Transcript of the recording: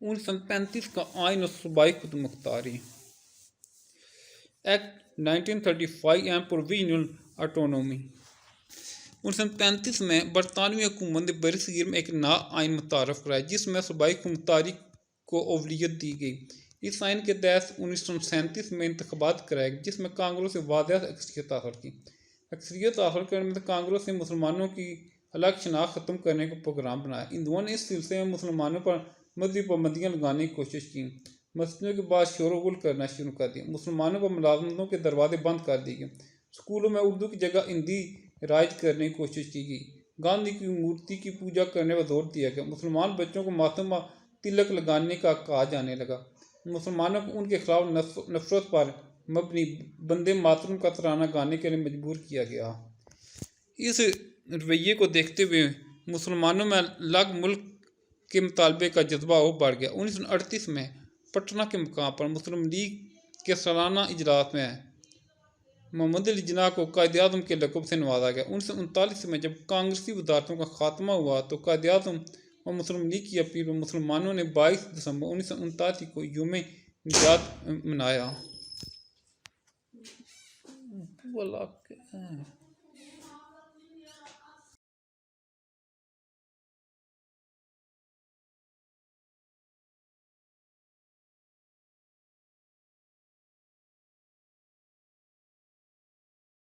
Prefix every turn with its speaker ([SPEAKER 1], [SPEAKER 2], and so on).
[SPEAKER 1] 1935 کا آئین اور صوبائی خود مختاری ایکٹ 1935 اینڈ پروویژنل آٹونومی 1935 میں برطانوی حکومت نے بر صغیر میں ایک نیا آئین متعارف کرایا جس میں صوبائی خود مختاری کو اولویت دی گئی۔ اس آئین کے تحت 1937 میں انتخابات کرائے گئے جس میں کانگریس سے واضح اکثریت حاصل کی۔ اکثریت حاصل کرنے میں کانگریس نے مسلمانوں کی الگ شناخت ختم کرنے کا پروگرام بنایا۔ ہندوؤں نے اس سلسلے میں مسلمانوں پر مذہبی پابندیاں لگانے کی کوشش کی، مسجدوں کے بعد شور و غل کرنا شروع کر دیا، مسلمانوں پر ملازمتوں کے دروازے بند کر دیے گئے، اسکولوں میں اردو کی جگہ ہندی رائج کرنے کی کوشش کی گئی، گاندھی کی مورتی کی پوجا کرنے پر زور دیا گیا، مسلمان بچوں کو ماتم پر تلک لگانے کا کہا جانے لگا، مسلمانوں کو ان کے خلاف نفرت پر مبنی بندے ماترم کا ترانہ گانے کے لیے مجبور کیا گیا۔ اس رویے کو دیکھتے ہوئے مسلمانوں میں الگ ملک کے مطالبے کا جذبہ اور بڑھ گیا۔ 1938 میں پٹنہ کے مقام پر مسلم لیگ کے سالانہ اجلاس میں محمد علی جناح کو قائد اعظم کے لقب سے نوازا گیا۔ 1939 میں جب کانگریسی وزارتوں کا خاتمہ ہوا تو قائد اعظم اور مسلم لیگ کی اپیل پر مسلمانوں نے 22 دسمبر 1939 کو یوم نجات منایا۔